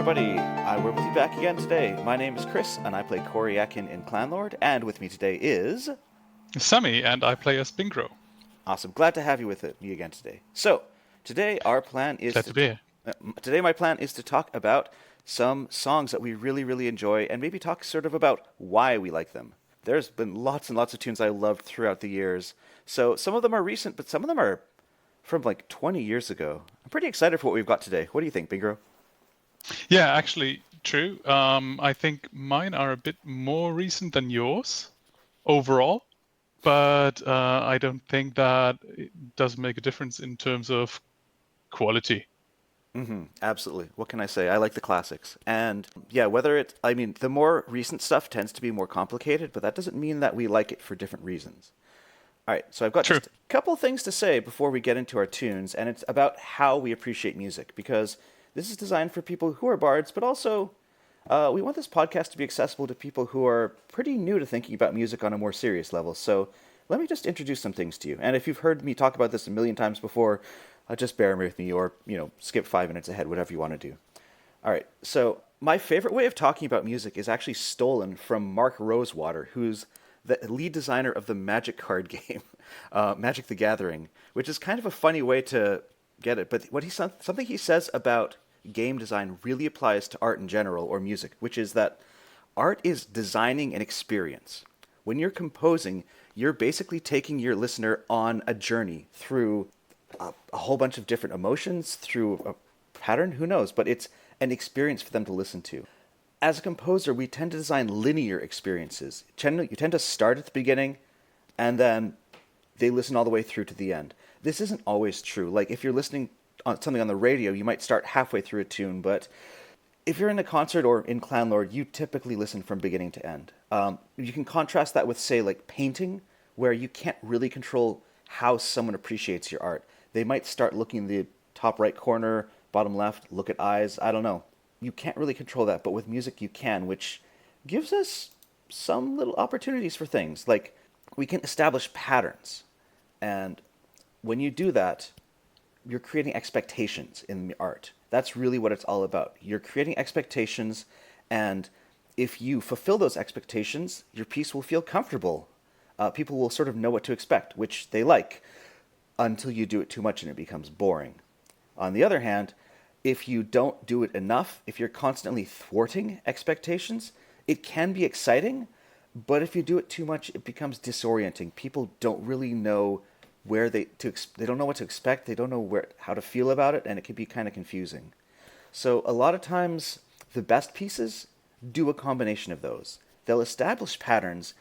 everybody. We're with you back again today. My name is Chris, and I play Coriakin in Clanlord, and with me today is... Sammy, and I play as Bingro. Awesome. Glad to have you with me again today. So, today our plan is Glad to be here. Today my plan is to talk about some songs that we really, really enjoy, and maybe talk sort of about why we like them. There's been lots and lots of tunes I loved throughout the years. So, some of them are recent, but some of them are from like 20 years ago. I'm pretty excited for what we've got today. What do you think, Bingro? Yeah, actually, true. I think mine are a bit more recent than yours overall, but I don't think that it does make a difference in terms of quality. Absolutely. What can I say? I like the classics. And yeah, the more recent stuff tends to be more complicated, but that doesn't mean that we like it for different reasons. All right, so I've got True. just a couple things to say before we get into our tunes, and it's about how we appreciate music, because this is designed for people who are bards, but also we want this podcast to be accessible to people who are pretty new to thinking about music on a more serious level. So let me just introduce some things to you. And if you've heard me talk about this a million times before, just bear with me or, skip 5 minutes ahead, whatever you want to do. All right, so my favorite way of talking about music is actually stolen from Mark Rosewater, who's the lead designer of the Magic card game, Magic the Gathering, which is kind of a funny way to get it. But something he says about game design really applies to art in general or music, which is that art is designing an experience. When you're composing, you're basically taking your listener on a journey through a whole bunch of different emotions, through a pattern, who knows, but it's an experience for them to listen to. As a composer, we tend to design linear experiences. You tend to start at the beginning, and then they listen all the way through to the end. This isn't always true. Like, if you're listening on something on the radio, you might start halfway through a tune, but if you're in a concert or in Clanlord, you typically listen from beginning to end. You can contrast that with, say, like painting, where you can't really control how someone appreciates your art. They might start looking in the top right corner, bottom left, look at eyes, I don't know. You can't really control that, but with music you can, which gives us some little opportunities for things. Like, we can establish patterns, and when you do that, you're creating expectations in the art. That's really what it's all about. You're creating expectations, and if you fulfill those expectations, your piece will feel comfortable. People will sort of know what to expect, which they like, until you do it too much and it becomes boring. On the other hand, if you don't do it enough, if you're constantly thwarting expectations, it can be exciting, but if you do it too much, it becomes disorienting. People don't really know they don't know what to expect, they don't know how to feel about it, and it can be kind of confusing. So a lot of times, the best pieces do a combination of those. They'll establish patterns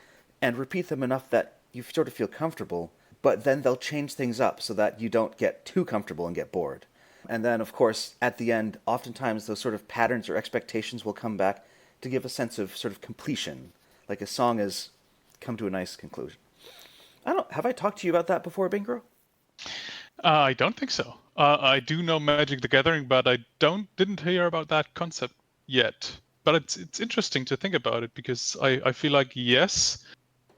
and repeat them enough that you sort of feel comfortable, but then they'll change things up so that you don't get too comfortable and get bored. And then, of course, at the end, oftentimes those sort of patterns or expectations will come back to give a sense of sort of completion, like a song has come to a nice conclusion. Have I talked to you about that before, Bingro? I don't think so. I do know Magic the Gathering, but I didn't hear about that concept yet. But it's interesting to think about it, because I feel like, yes,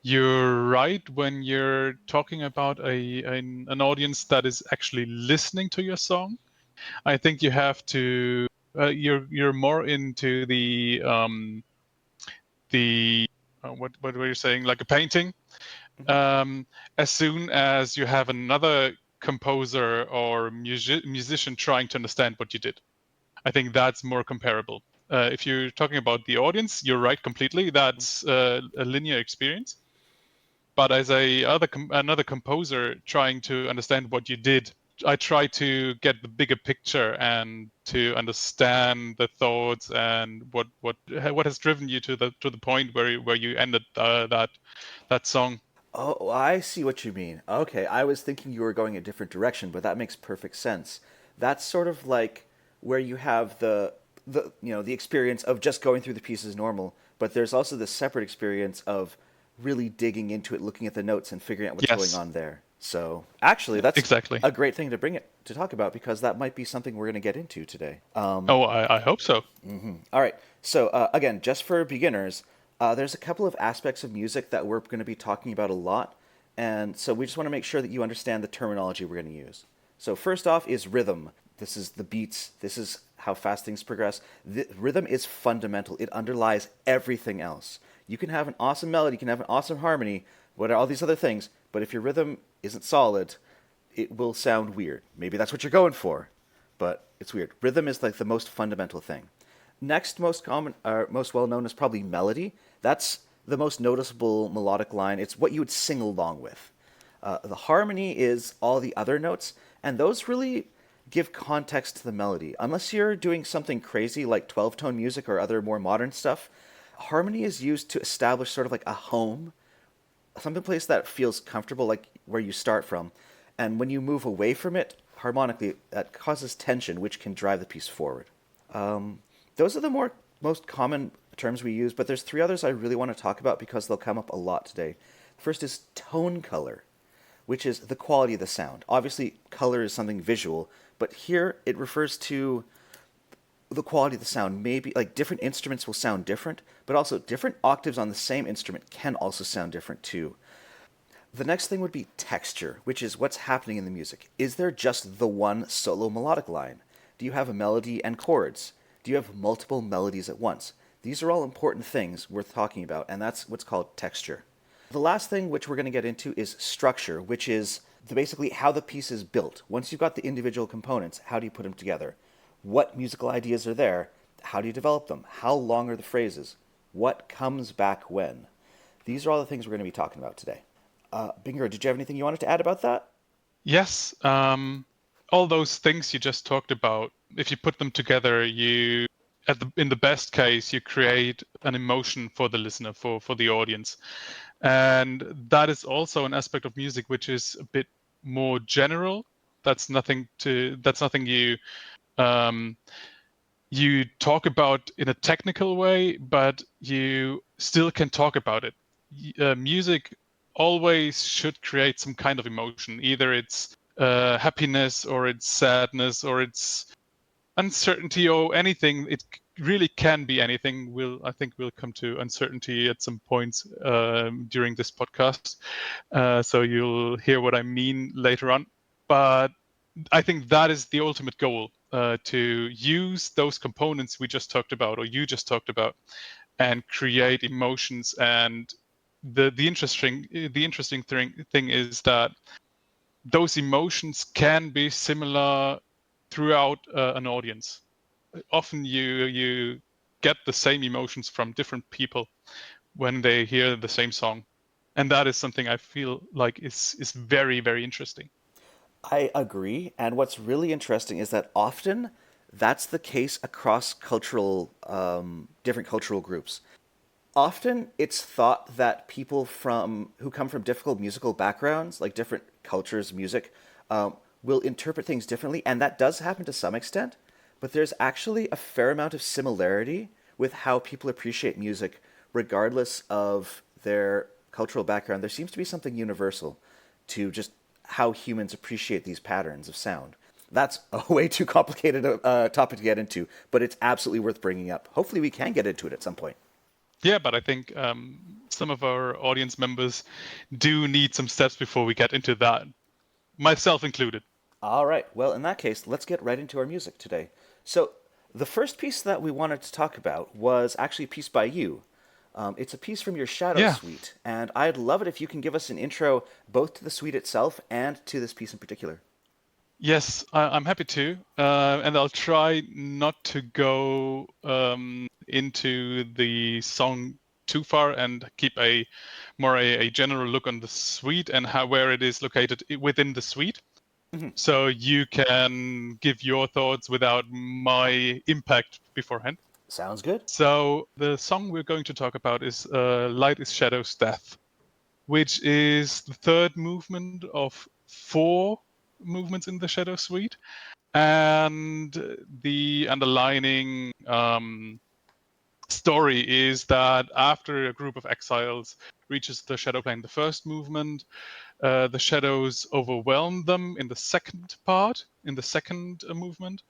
you're right when you're talking about an audience that is actually listening to your song. I think you have to you're more into what were you saying, like a painting. As soon as you have another composer or musician trying to understand what you did, I think that's more comparable. If you're talking about the audience, you're right completely. That's a linear experience. But as another composer trying to understand what you did, I try to get the bigger picture and to understand the thoughts and what has driven you to the point where you ended that song. Oh, I see what you mean. Okay, I was thinking you were going a different direction, but that makes perfect sense. That's sort of like where you have the experience of just going through the pieces normal, but there's also this separate experience of really digging into it, looking at the notes and figuring out what's Yes. going on there. So, actually, that's Exactly. a great thing to bring it to talk about, because that might be something we're going to get into today. I hope so. All right. So, again, just for beginners, there's a couple of aspects of music that we're going to be talking about a lot, and so we just want to make sure that you understand the terminology we're going to use. So first off is rhythm. This is the beats. This is how fast things progress. The rhythm is fundamental. It underlies everything else. You can have an awesome melody, you can have an awesome harmony, what are all these other things, but if your rhythm isn't solid, it will sound weird. Maybe that's what you're going for, but it's weird. Rhythm is like the most fundamental thing. Next, most common, most well known is probably melody. That's the most noticeable melodic line. It's what you would sing along with. The harmony is all the other notes, and those really give context to the melody. Unless you're doing something crazy like 12-tone music or other more modern stuff, harmony is used to establish sort of like a home, some place that feels comfortable, like where you start from. And when you move away from it harmonically, that causes tension, which can drive the piece forward. Those are the most common terms we use, but there's three others I really want to talk about because they'll come up a lot today. First is tone color, which is the quality of the sound. Obviously, color is something visual, but here it refers to the quality of the sound. Maybe like different instruments will sound different, but also different octaves on the same instrument can also sound different too. The next thing would be texture, which is what's happening in the music. Is there just the one solo melodic line? Do you have a melody and chords? Do you have multiple melodies at once? These are all important things worth talking about, and that's what's called texture. The last thing which we're going to get into is structure, which is basically how the piece is built. Once you've got the individual components, how do you put them together? What musical ideas are there? How do you develop them? How long are the phrases? What comes back when? These are all the things we're going to be talking about today. Bingro, did you have anything you wanted to add about that? Yes, all those things you just talked about, if you put them together, in the best case, you create an emotion for the listener, for the audience. And that is also an aspect of music which is a bit more general. That's nothing um, you talk about in a technical way, but you still can talk about it. Music always should create some kind of emotion. Either it's happiness, or it's sadness, or it's uncertainty, or anything. It really can be anything. I think we'll come to uncertainty at some points during this podcast, so you'll hear what I mean later on. But I think that is the ultimate goal, to use those components we just talked about, or you just talked about, and create emotions. And the interesting thing is that those emotions can be similar throughout an audience. Often you get the same emotions from different people when they hear the same song, and that is something I feel like is very, very interesting. I agree. And what's really interesting is that often that's the case across different cultural groups. Often it's thought that people who come from difficult musical backgrounds, like different cultures, music, will interpret things differently, and that does happen to some extent. But there's actually a fair amount of similarity with how people appreciate music, regardless of their cultural background. There seems to be something universal to just how humans appreciate these patterns of sound. That's a way too complicated a topic to get into, but it's absolutely worth bringing up. Hopefully, we can get into it at some point. Yeah, but I think some of our audience members do need some steps before we get into that, myself included. All right. Well, in that case, let's get right into our music today. So, the first piece that we wanted to talk about was actually a piece by you. It's a piece from your Shadow Yeah. Suite, and I'd love it if you can give us an intro both to the suite itself and to this piece in particular. Yes, I'm happy to, and I'll try not to go into the song too far, and keep a general look on the suite and where it is located within the suite, Mhm. so you can give your thoughts without my impact beforehand. Sounds good. So the song we're going to talk about is "Light is Shadow's Death," which is the third movement of four movements in the Shadow Suite. And the underlining story is that after a group of exiles reaches the Shadow Plane, the first movement, the shadows overwhelm them in the second part, in the second movement.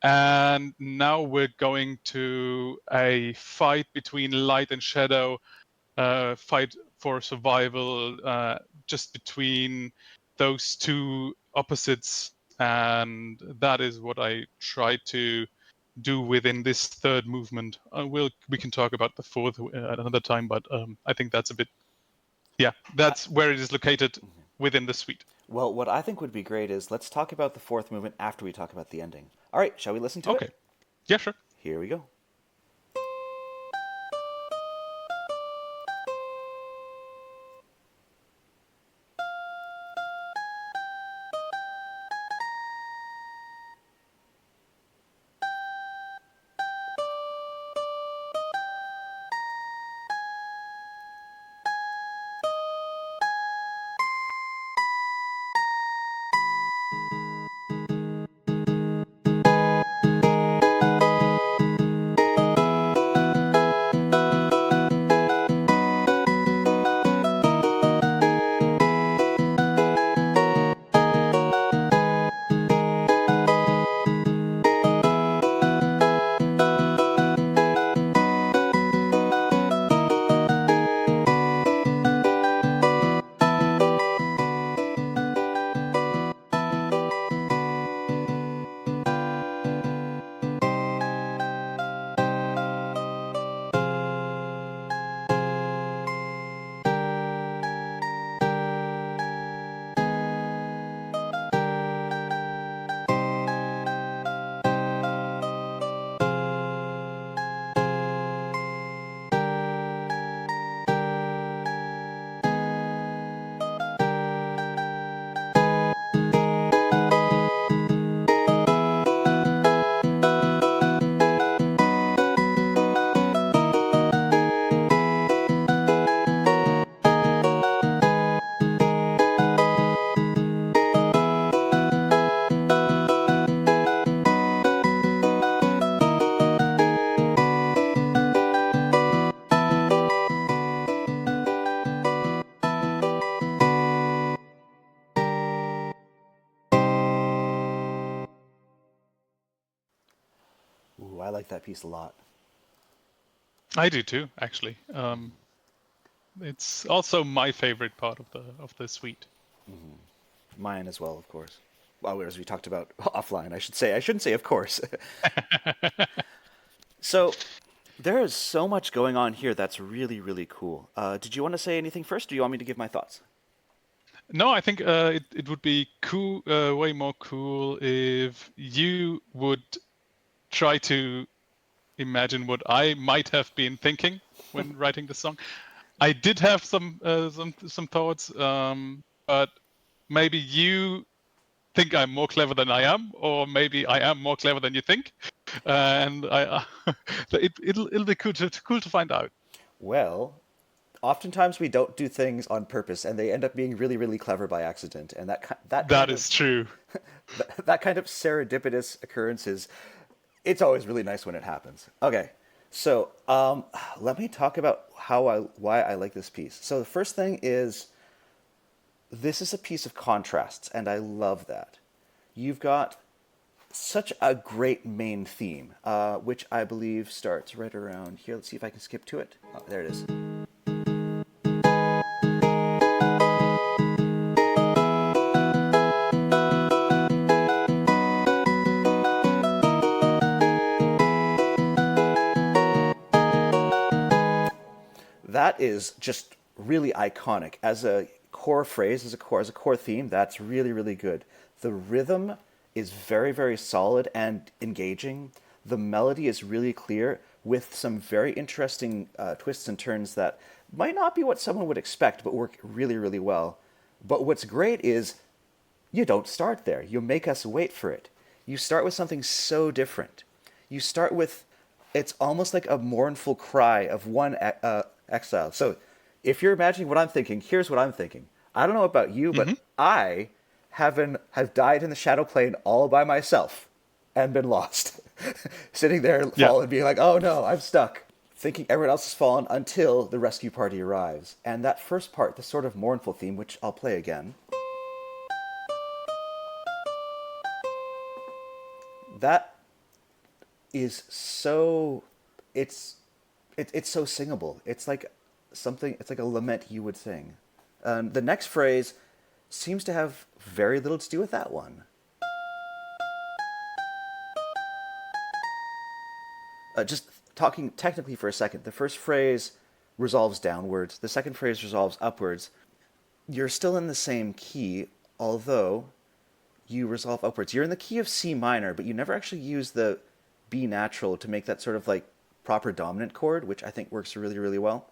And now we're going to a fight between light and shadow, fight for survival, just between those two opposites. And that is what I try to do within this third movement. We can talk about the fourth at another time, but I think that's a bit, that's where it is located within the suite. Well, what I think would be great is let's talk about the fourth movement after we talk about the ending. All right, shall we listen to Okay, it? yeah, sure. Here we go. Ooh, I like that piece a lot. I do too, actually. It's also my favorite part of the suite. Mine as well, of course. Well, as we talked about offline, I should say. I shouldn't say, of course. So, there is so much going on here that's really, really cool. Did you want to say anything first, or do you want me to give my thoughts? No, I think it would be cool, way more cool if you would try to imagine what I might have been thinking when writing the song. I did have some thoughts, but maybe you think I'm more clever than I am, or maybe I am more clever than you think, and it'll be cool to find out. Well, oftentimes we don't do things on purpose, and they end up being really, really clever by accident. And that That kind of is true. that kind of serendipitous occurrences, it's always really nice when it happens. Okay, so let me talk about why I like this piece. So the first thing is this is a piece of contrasts, and I love that. You've got such a great main theme, which I believe starts right around here. Let's see if I can skip to it. Oh, there it is. That is just really iconic as a core phrase, as a core theme. That's really, really good. The rhythm is very, very solid and engaging. The melody is really clear with some very interesting twists and turns that might not be what someone would expect, but work really, really well. But what's great is you don't start there. You make us wait for it. You start with something so different. You start with, it's almost like a mournful cry of one exile. So if you're imagining what I'm thinking, here's what I'm thinking. I don't know about you, but I have died in the shadow plane all by myself and been lost. Sitting there Yeah. fallen, being like, oh no, I'm stuck. Thinking everyone else has fallen until the rescue party arrives. And that first part, the sort of mournful theme, which I'll play again, that is so it's so singable. It's like something. It's like a lament you would sing. The next phrase seems to have very little to do with that one. Just talking technically for a second, the first phrase resolves downwards, the second phrase resolves upwards. You're still in the same key, although you resolve upwards. You're in the key of C minor, but you never actually use the B natural to make that sort of like proper dominant chord, which I think works really, really well.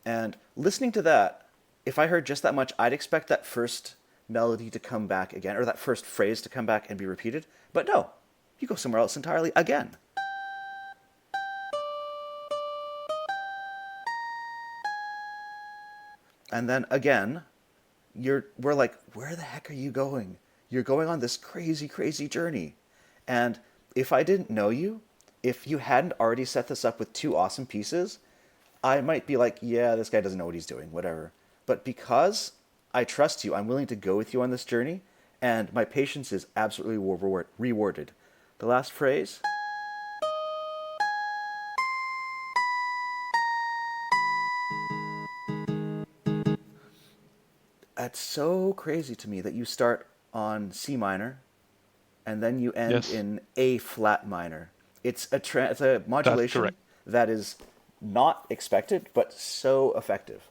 And listening to that, if I heard just that much, I'd expect that first melody to come back again, or that first phrase to come back and be repeated. But no, you go somewhere else entirely again. And then again, we're like, where the heck are you going? You're going on this crazy, crazy journey. And if I didn't know you, if you hadn't already set this up with two awesome pieces, I might be like, yeah, this guy doesn't know what he's doing, whatever. But because I trust you, I'm willing to go with you on this journey, and my patience is absolutely rewarded. The last phrase. It's so crazy to me that you start on C minor and then you end Yes, in A flat minor. It's a that's modulation correct. that is not expected but so effective.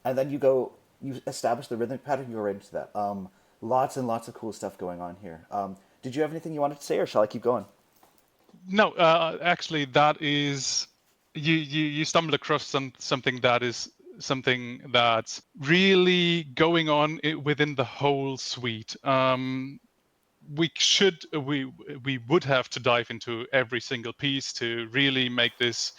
And then you establish the rhythmic pattern. You go right into that. Lots and lots of cool stuff going on here. Did you have anything you wanted to say, or shall I keep going? No, actually, that is you stumbled across something that is something that's really going on within the whole suite. We would have to dive into every single piece to really make this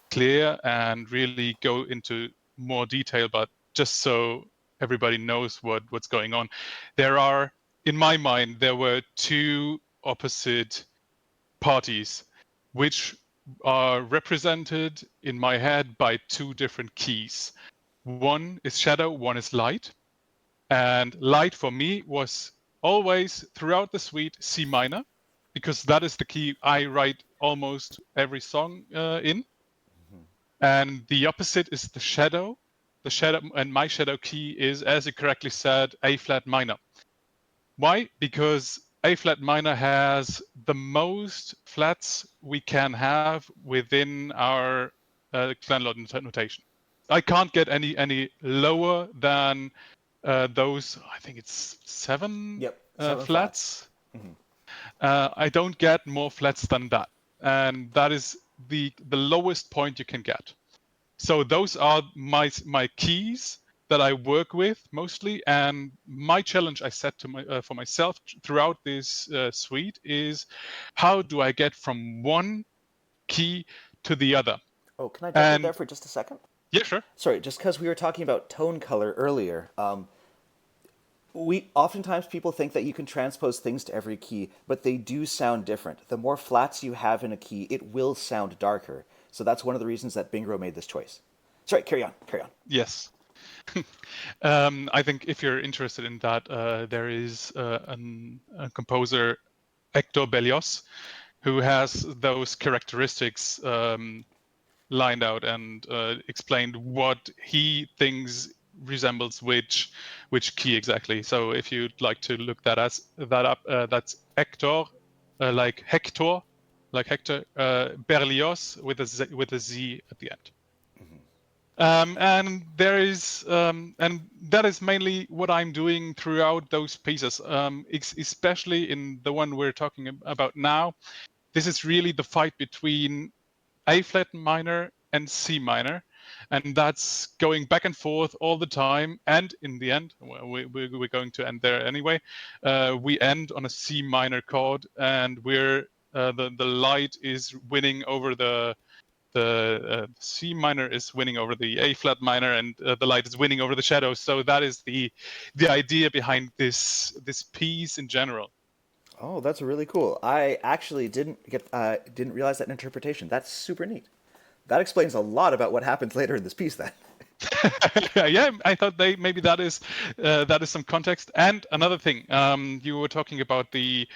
clear and really go into more detail, but just so everybody knows what's going on, in my mind, there were two opposite parties, which are represented in my head by two different keys. One is shadow, one is light. And light for me was always throughout the suite C minor, because that is the key I write almost every song in. And the opposite is the shadow. The shadow, and my shadow key is, as you correctly said, A flat minor. Why? Because A flat minor has the most flats we can have within our Clanlord notation. I can't get any lower than those. I think it's seven Yep, seven flats. flats. I don't get more flats than that, and that is the lowest point you can get. So those are my keys that I work with mostly, and my challenge I set for myself throughout this suite is, how do I get from one key to the other? Oh, can I jump in there And for just a second? yeah, sure. Sorry, just because we were talking about tone color earlier. We oftentimes people think that you can transpose things to every key, but they do sound different. The more flats you have in a key, it will sound darker. So that's one of the reasons that Bingro made this choice. Sorry, carry on, carry on. Yes. I think if you're interested in that, there is a composer, Hector Berlioz, who has those characteristics lined out and explained what he thinks resembles which key exactly. So if you'd like to look that up, that's Hector, like Hector, Berlioz with a Z at the end. And there is, and that is mainly what I'm doing throughout those pieces, especially in the one we're talking about now. This is really the fight between A flat minor and C minor, and that's going back and forth all the time. And in the end, we're going to end there anyway. We end on a C minor chord, and the light is winning over the C minor is winning over the A flat minor, and the light is winning over the shadows. So that is the idea behind this piece in general. Oh, that's really cool. I actually didn't realize that interpretation. That's super neat. That explains a lot about what happens later in this piece. Then. Yeah, I thought maybe that is some context. And another thing, you were talking about the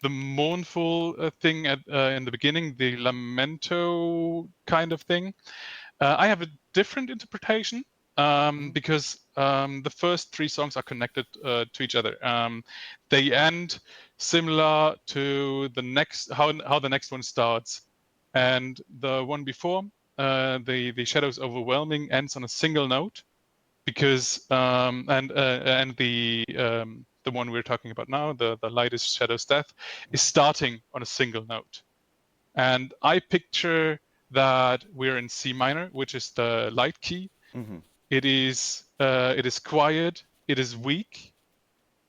mournful thing in the beginning, the lamento kind of thing. I have a different interpretation, because the first three songs are connected to each other. They end similar to the next, how the next one starts. and the one before, the Shadows Overwhelming, ends on a single note, because and the one we're talking about now, the Light is Shadow's Death, is starting on a single note. And I picture that we're in C minor, which is the light key. Mm-hmm. It is quiet, it is weak,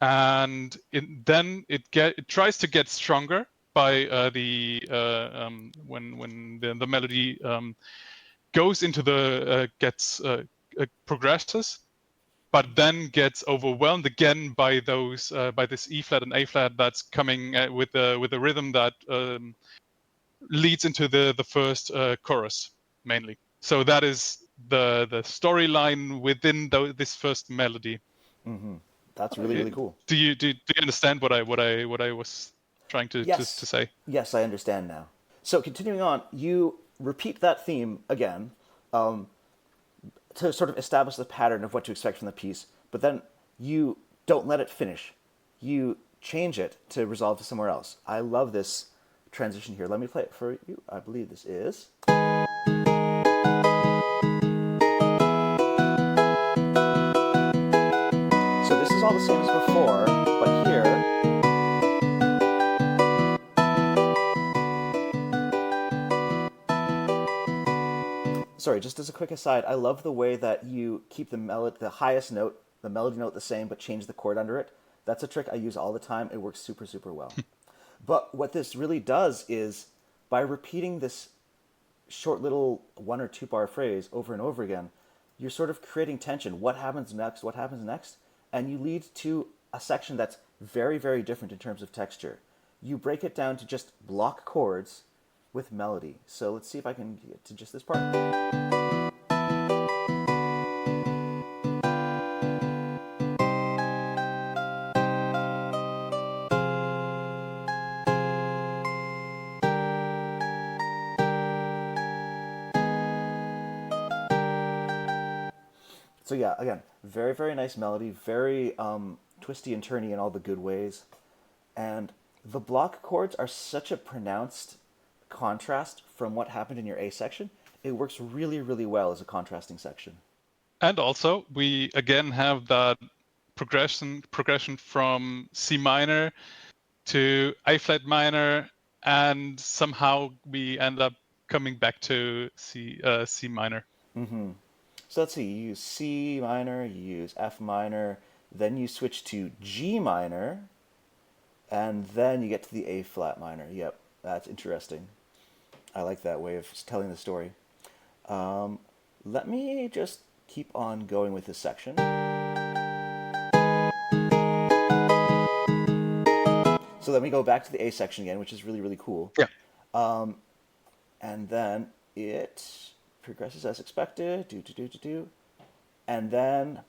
and then it tries to get stronger by when the melody goes into the progresses, but then gets overwhelmed again by those by this E flat and A flat that's coming with a rhythm that leads into the first chorus mainly. So that is the storyline within this first melody. Mm-hmm. That's really, really cool. Do you understand what I was trying to Yes. say? Yes, I understand now. So continuing on, you repeat that theme again to sort of establish the pattern of what to expect from the piece, but then you don't let it finish. You change it to resolve to somewhere else. I love this transition here. Let me play it for you. I believe this is. So this is all the same as before, but here sorry, just as a quick aside, I love the way that you keep the highest note, the melody note the same, but change the chord under it. That's a trick I use all the time. It works super, super well. But what this really does is, by repeating this short little 1 or 2 bar phrase over and over again, you're sort of creating tension. What happens next? What happens next? And you lead to a section that's very, very different in terms of texture. You break it down to just block chords with melody. So let's see if I can get to just this part. So yeah, again, very, very nice melody, very twisty and turny in all the good ways. And the block chords are such a pronounced contrast from what happened in your A section. It works really, really well as a contrasting section. And also, we again have that progression from C minor to A flat minor, and somehow we end up coming back to C minor. Mm-hmm. So let's see, you use C minor, you use F minor, then you switch to G minor, and then you get to the A flat minor. Yep, that's interesting. I like that way of telling the story. Let me just keep on going with this section. So then we go back to the A section again, which is really, really cool. Yeah. And then it progresses as expected. And then,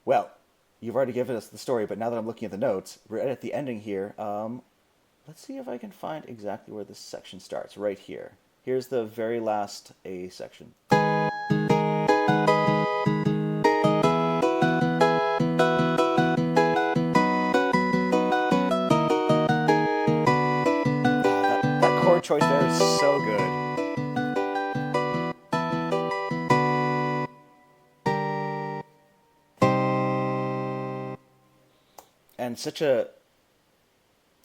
well, you've already given us the story, but now that I'm looking at the notes, we're at the ending here. Let's see if I can find exactly where this section starts. Right here. Here's the very last A section. That chord choice there is so good. And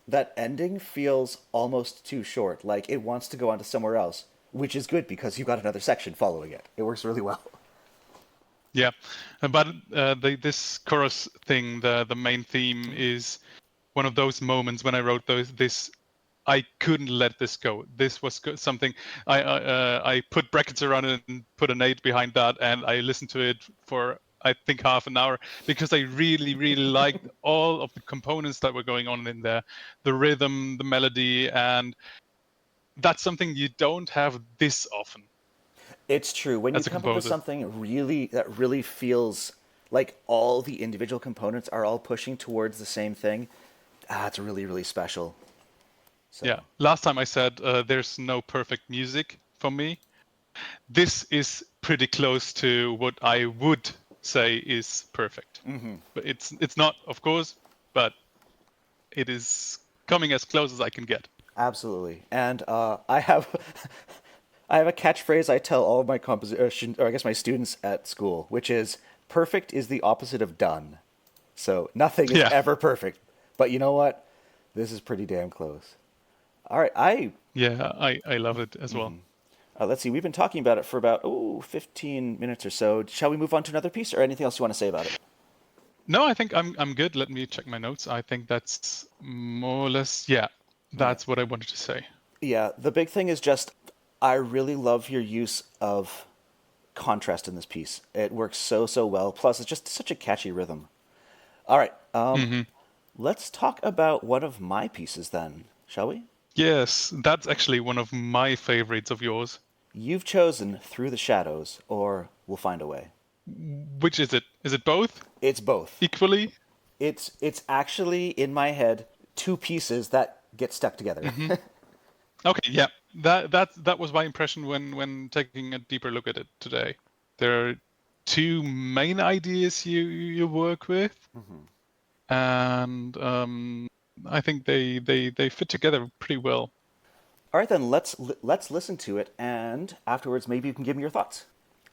that ending feels almost too short. Like it wants to go on to somewhere else, which is good because you've got another section following it. It works really well. Yeah, but this chorus thing, the main theme, is one of those moments when I wrote this. I couldn't let this go. This was something I put brackets around it and put an 8 behind that, and I listened to it for I think half an hour because I really, really liked all of the components that were going on in there, the rhythm, the melody, and that's something you don't have this often It's true. When you as a come up with composer. something that really feels like all the individual components are all pushing towards the same thing, it's really, really special. So. Yeah. Last time I said there's no perfect music for me. This is pretty close to what I would say is perfect. Mm-hmm. But it's not, of course, but it is coming as close as I can get. Absolutely. And I have I have a catchphrase I tell all of my composition, or I guess my students at school, which is perfect is the opposite of done. So nothing is Yeah, ever perfect. But you know what? This is pretty damn close. All right, yeah, I love it as well. let's see. We've been talking about it for about 15 minutes or so. Shall we move on to another piece, or anything else you want to say about it? No, I think I'm good. Let me check my notes. I think that's more or less, yeah, Yeah. that's what I wanted to say. Yeah, the big thing is just I really love your use of contrast in this piece. It works so well. Plus, it's just such a catchy rhythm. All right, Hmm. let's talk about one of my pieces then, shall we? Yes, that's actually one of my favorites of yours. You've chosen Through the Shadows, or We'll Find a Way. Which is it? Is it both It's both. equally? It's actually in my head two pieces that get stuck together. Hmm. Okay, yeah. That was my impression when taking a deeper look at it today. There are two main ideas you work with, and I think they fit together pretty well. All right, then let's listen to it, and afterwards maybe you can give me your thoughts.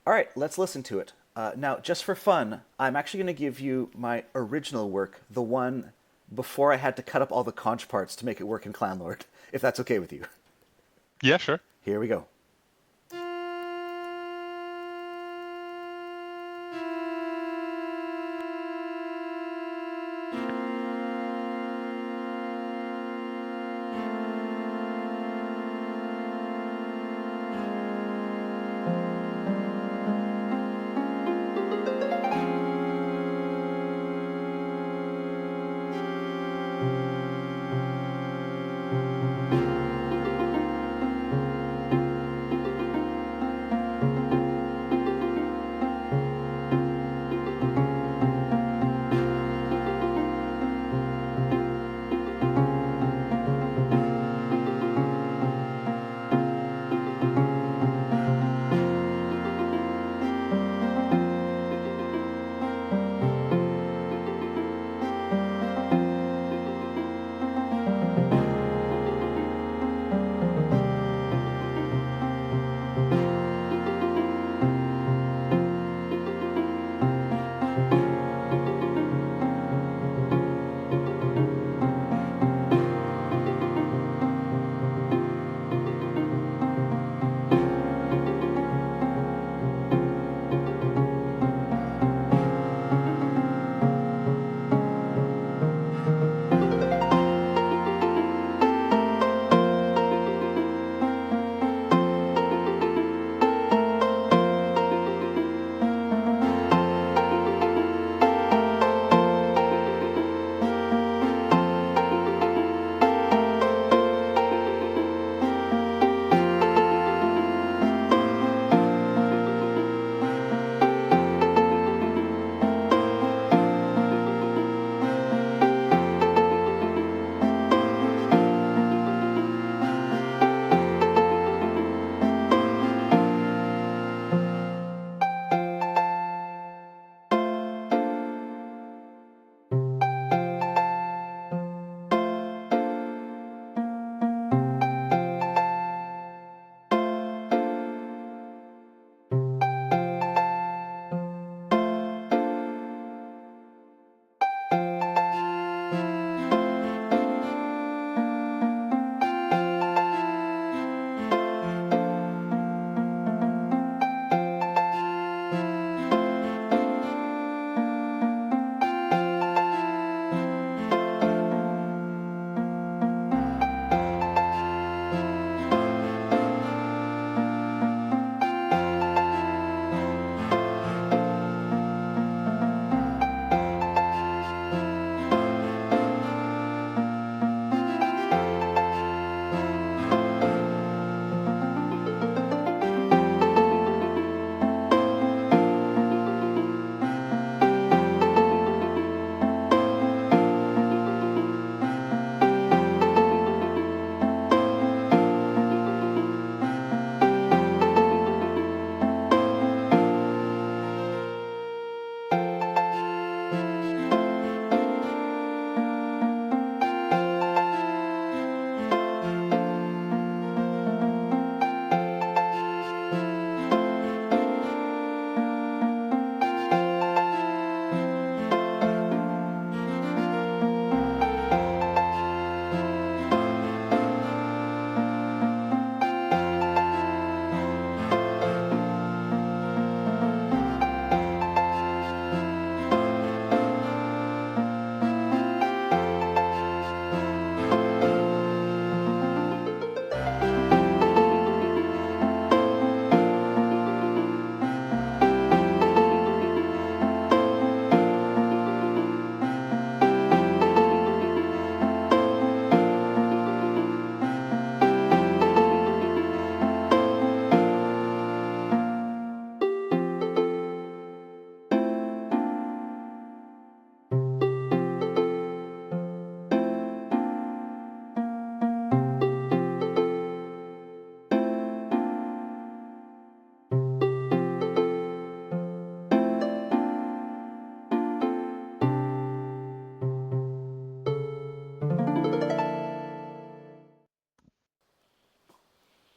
All right, let's listen to it. Now, just for fun, I'm actually going to give you my original work, the one before I had to cut up all the conch parts to make it work in Clanlord, if that's okay with you. Yeah, sure. Here we go.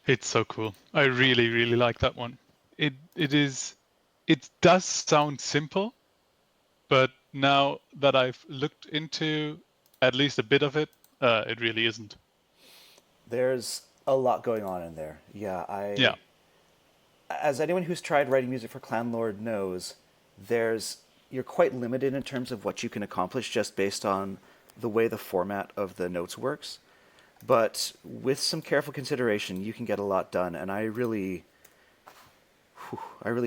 It's so cool. I really, really like that one. It does sound simple, but now that I've looked into at least a bit of it, it really isn't. There's a lot going on in there. Yeah, Yeah. as anyone who's tried writing music for Clanlord knows, there's you're quite limited in terms of what you can accomplish just based on the way the format of the notes works. But with some careful consideration, you can get a lot done, and I really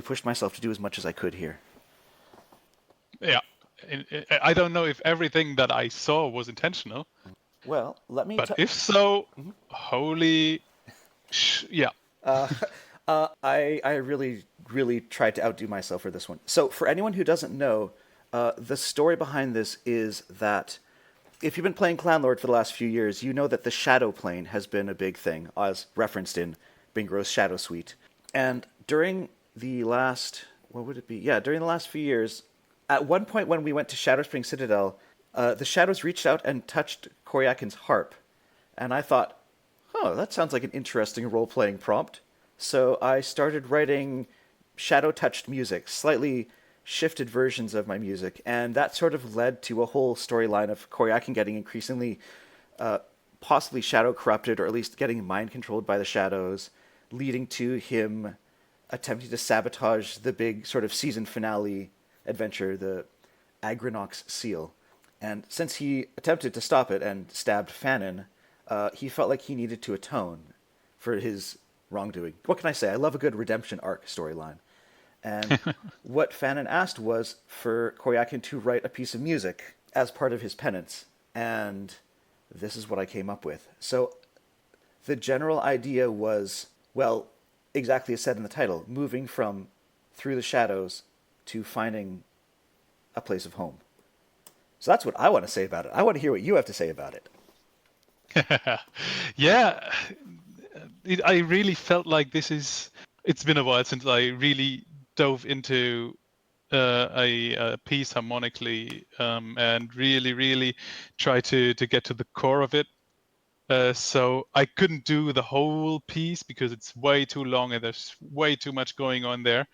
pushed myself to do as much as I could here. Yeah. I don't know if everything that I saw was intentional, Well, let me but if so, holy yeah. I really tried to outdo myself for this one. So for anyone who doesn't know, the story behind this is that if you've been playing Clanlord for the last few years, you know that the Shadow Plane has been a big thing, as referenced in Bingro's Shadow Suite. And during the last, what would it be? Yeah, during the last few years, at one point when we went to Shadow Spring Citadel, the Shadows reached out and touched Coriakin's harp. And I thought, oh, that sounds like an interesting role playing prompt. So I started writing shadow touched music, slightly shifted versions of my music, and that sort of led to a whole storyline of Coriakin getting increasingly possibly shadow corrupted, or at least getting mind controlled by the shadows, leading to him attempting to sabotage the big sort of season finale adventure, the Agrinox seal. And since he attempted to stop it and stabbed Fanon, he felt like he needed to atone for his wrongdoing. What can I say? I love a good redemption arc storyline. And what Fanon asked was for Coriakin to write a piece of music as part of his penance. And this is what I came up with. So the general idea was, well, exactly as said in the title, moving from through the shadows to finding a place of home. So that's what I want to say about it. I want to hear what you have to say about it. Yeah, I really felt like it's been a while since I really dove into a piece harmonically and really, really try to get to the core of it. So I couldn't do the whole piece because it's way too long and there's way too much going on there.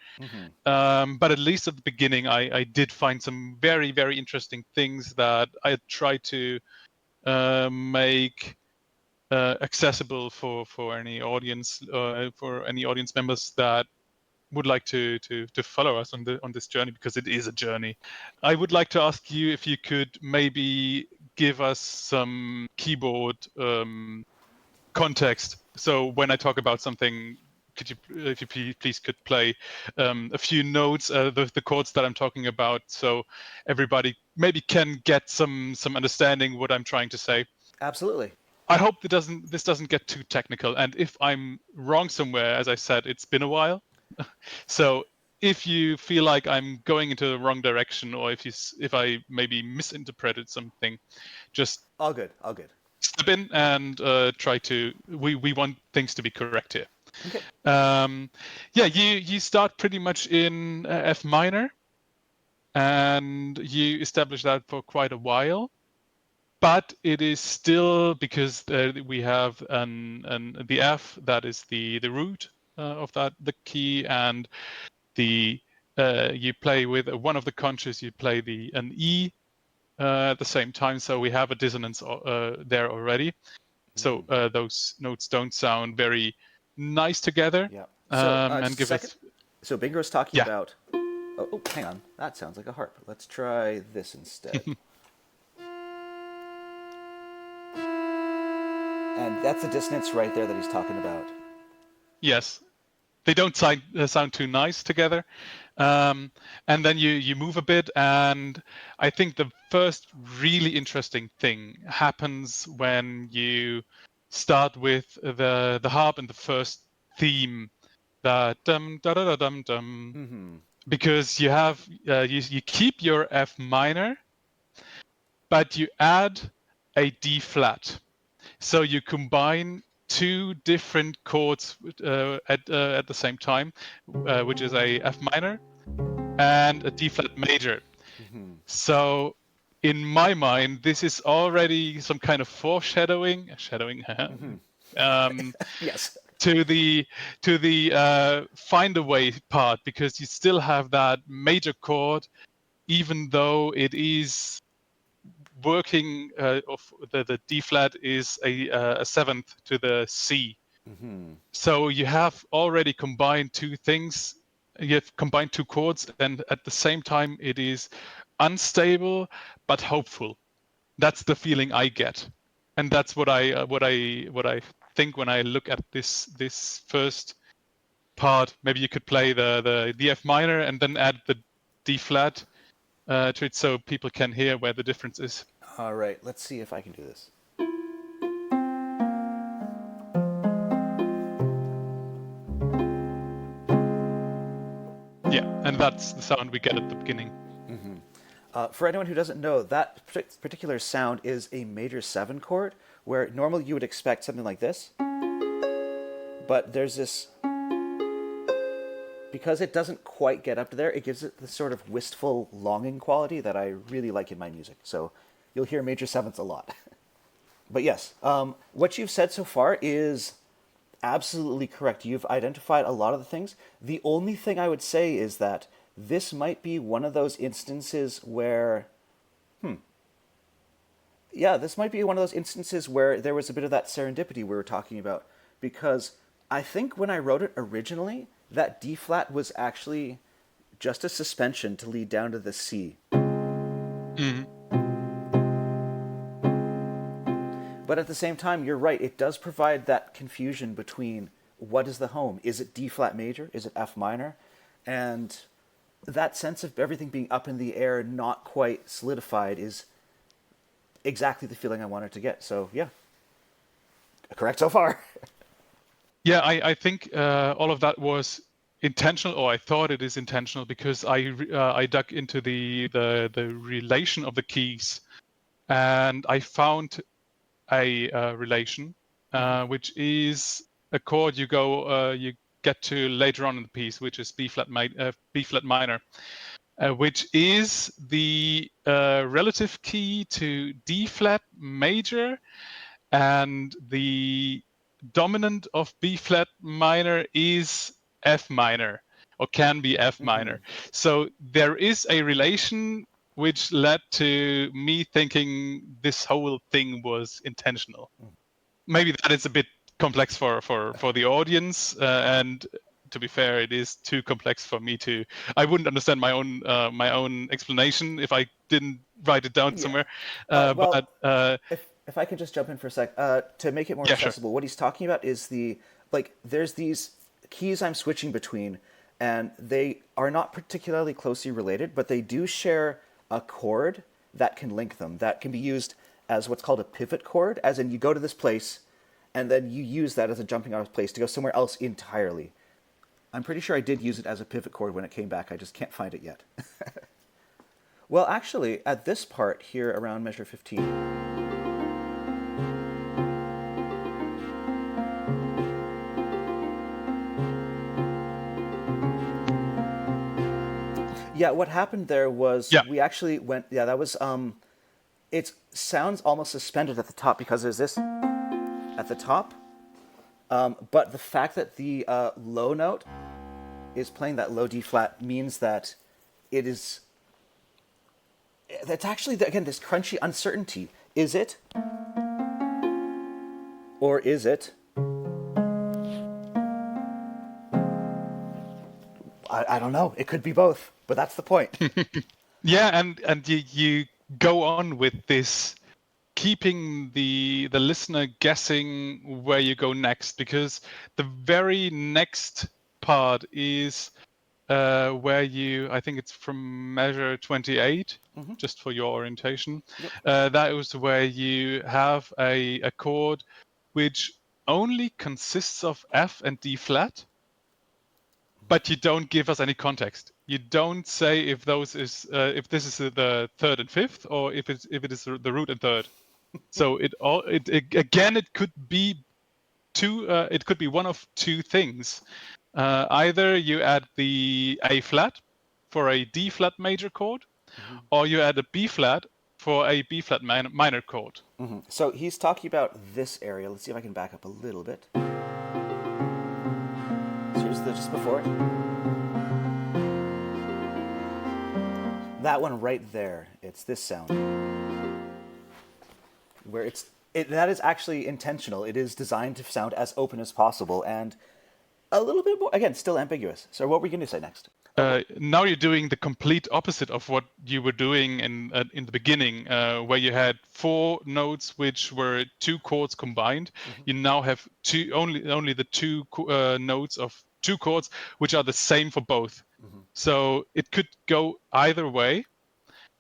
But at least at the beginning, I did find some very, very interesting things that I tried to make accessible for any audience members that would like to follow us on this journey, because it is a journey. I would like to ask you if you could maybe give us some keyboard context. So when I talk about something, could you, if you please could play a few notes, the chords that I'm talking about, so everybody maybe can get some understanding what I'm trying to say. Absolutely. I hope this doesn't get too technical. And if I'm wrong somewhere, as I said, it's been a while. So if you feel like I'm going into the wrong direction, or if I maybe misinterpreted something, just All good. All good. step in and try to. We want things to be correct here. Okay. Yeah, you start pretty much in F minor, and you establish that for quite a while. But it is still, because we have the F, that is the root of the key, and you play with one of the conches, you play an E at the same time, so we have a dissonance there already. So those notes don't sound very nice together. Yeah. So And just a give second. us So Bingro's talking yeah. about. Oh, hang on. That sounds like a harp. Let's try this instead. And that's the dissonance right there that he's talking about. Yes, they don't sound too nice together. And then you move a bit, and I think the first really interesting thing happens when you start with the harp and the first theme, that dum da da da dum dum, because you have you keep your F minor, but you add a D flat. So you combine two different chords at the same time, which is a F minor and a D flat major. So in my mind, this is already some kind of foreshadowing, Yes. to the find a way part, because you still have that major chord, even though it is working. Of the D flat is a seventh to the C. Mm-hmm. So you have already combined two things. You have combined two chords, and at the same time, it is unstable but hopeful. That's the feeling I get, and that's what I think when I look at this first part. Maybe you could play the F minor and then add the D flat to it, so people can hear where the difference is. All right, let's see if I can do this. Yeah, and that's the sound we get at the beginning. For anyone who doesn't know, that particular sound is a major 7 chord, where normally you would expect something like this. But there's this... Because it doesn't quite get up to there, it gives it this sort of wistful, longing quality that I really like in my music. So you'll hear major 7ths a lot. But yes, what you've said so far is absolutely correct. You've identified a lot of the things. The only thing I would say is that this might be one of those instances where... Yeah, this might be one of those instances where there was a bit of that serendipity we were talking about. Because I think when I wrote it originally, that D flat was actually just a suspension to lead down to the C. Mm-hmm. But at the same time, you're right, it does provide that confusion between what is the home? Is it D flat major? Is it F minor? And that sense of everything being up in the air, not quite solidified, is exactly the feeling I wanted to get. So yeah, correct so far. Yeah, I think all of that was intentional, or I thought it is intentional, because I dug into the relation of the keys, and I found a relation, which is a chord you get to later on in the piece, which is B flat minor, which is the relative key to D flat major, and the dominant of B flat minor is F minor, or can be F minor. So there is a relation which led to me thinking this whole thing was intentional. Maybe that is a bit complex for the audience, and to be fair, it is too complex for me to. I wouldn't understand my own explanation if I didn't write it down somewhere. Well, But if I can just jump in for a sec, to make it more yeah, sure. accessible, what he's talking about is there's these keys I'm switching between, and they are not particularly closely related, but they do share a chord that can link them, that can be used as what's called a pivot chord, as in you go to this place, and then you use that as a jumping off place to go somewhere else entirely. I'm pretty sure I did use it as a pivot chord when it came back, I just can't find it yet. Well, actually, at this part here around measure 15, yeah, what happened there was Yeah. we actually went, yeah, that was, it sounds almost suspended at the top because there's this at the top, but the fact that the low note is playing that low D flat means that it is, that's actually, again, this crunchy uncertainty. Is it? Or is it? I don't know. It could be both, but that's the point. Yeah, and you go on with this, keeping the listener guessing where you go next, because the very next part is where I think it's from measure 28, just for your orientation. Yep. That was where you have a chord which only consists of F and D flat, but you don't give us any context. You don't say if this is the third and fifth, or if it is the root and third. So it could be two. It could be one of two things. Either you add the A flat for a D flat major chord, or you add a B flat for a B flat minor chord. So he's talking about this area. Let's see if I can back up a little bit. just before. That one right there, it's this sound. Where that is actually intentional. It is designed to sound as open as possible and a little bit more, again, still ambiguous. So what were you going to say next? Now you're doing the complete opposite of what you were doing in the beginning, where you had 4 notes which were 2 chords combined. Mm-hmm. You now have only the 2 notes of 2 chords which are the same for both. Mm-hmm. So it could go either way,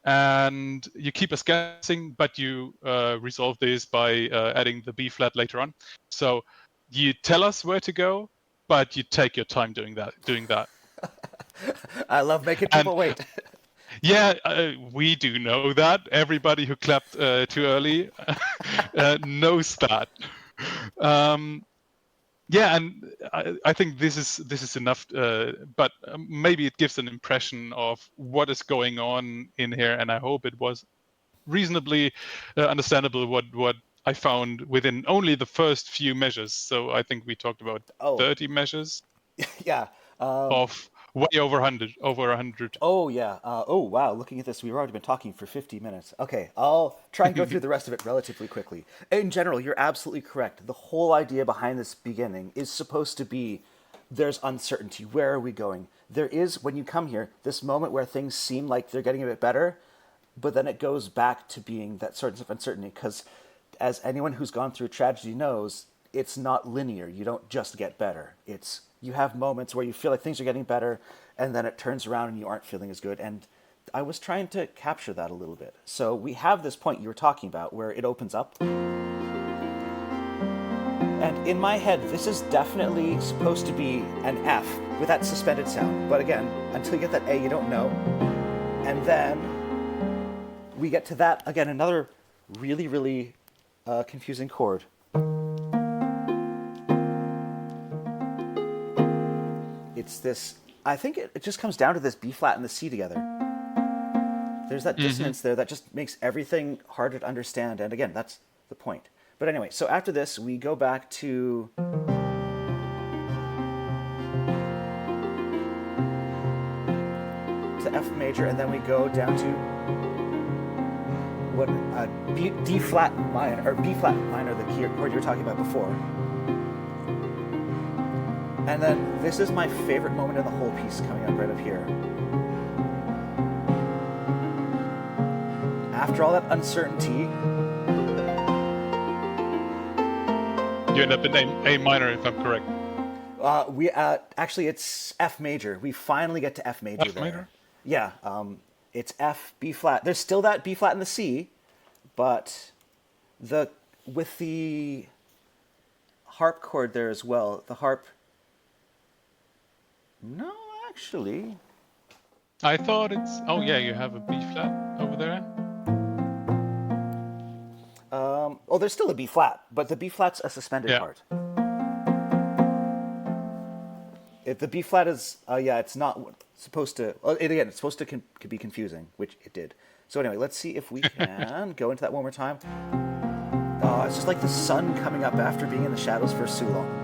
and you keep us guessing, but you resolve this by adding the B flat later on. So you tell us where to go, but you take your time doing that. I love making people wait. Yeah, we do know that. Everybody who clapped too early knows that. Yeah, and I think this is enough. But maybe it gives an impression of what is going on in here, and I hope it was reasonably understandable what I found within only the first few measures. So I think we talked about 30 measures. Yeah. Of way over 100. Oh, yeah. Oh, wow. Looking at this, we've already been talking for 50 minutes. Okay, I'll try and go through the rest of it relatively quickly. In general, you're absolutely correct. The whole idea behind this beginning is supposed to be there's uncertainty. Where are we going? There is, when you come here, this moment where things seem like they're getting a bit better, but then it goes back to being that sort of uncertainty, because as anyone who's gone through tragedy knows, it's not linear. You don't just get better. You have moments where you feel like things are getting better, and then it turns around and you aren't feeling as good. And I was trying to capture that a little bit. So we have this point you were talking about where it opens up. And in my head, this is definitely supposed to be an F with that suspended sound. But again, until you get that A, you don't know. And then we get to that, again, another really, really confusing chord. It's this, I think it just comes down to this B flat and the C together. There's that dissonance there that just makes everything harder to understand. And again, that's the point. But anyway, so after this, we go back to F major, and then we go down to D flat minor, or B flat minor, the key chord you were talking about before. And then this is my favorite moment in the whole piece coming up right up here. After all that uncertainty, you end up in A minor, if I'm correct. Actually, it's F major. We finally get to F major. F minor? Yeah, it's F, B flat. There's still that B flat in the C, but with the harp chord there as well. The harp. No, actually. I thought it's... Oh, yeah, you have a B flat over there. There's still a B flat, but the B flat's a suspended part. If the B flat is... it's not supposed to... It's supposed to be confusing, which it did. So anyway, let's see if we can go into that one more time. It's just like the sun coming up after being in the shadows for so long.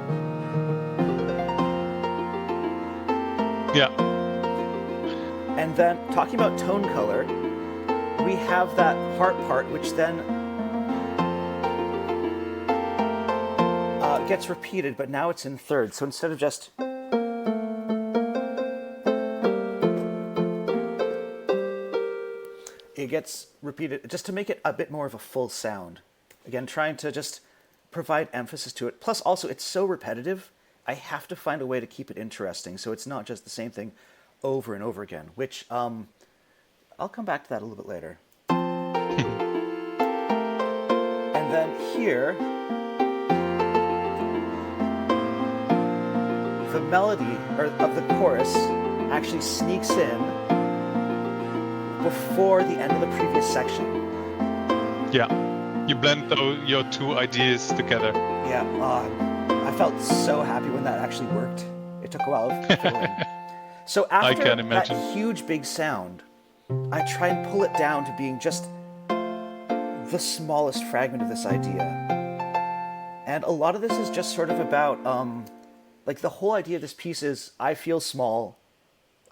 Yeah. And then, talking about tone color, we have that harp part, which then gets repeated, but now it's in thirds. So instead of just... it gets repeated, just to make it a bit more of a full sound. Again, trying to just provide emphasis to it. Plus, also, it's so repetitive, I have to find a way to keep it interesting, so it's not just the same thing over and over again, which I'll come back to that a little bit later. And then here, the melody of the chorus actually sneaks in before the end of the previous section. Yeah, you blend your two ideas together. Yeah, I felt so happy when that actually worked. It took a while to fill in. So after that huge big sound, I try and pull it down to being just the smallest fragment of this idea. And a lot of this is just sort of about like the whole idea of this piece is I feel small,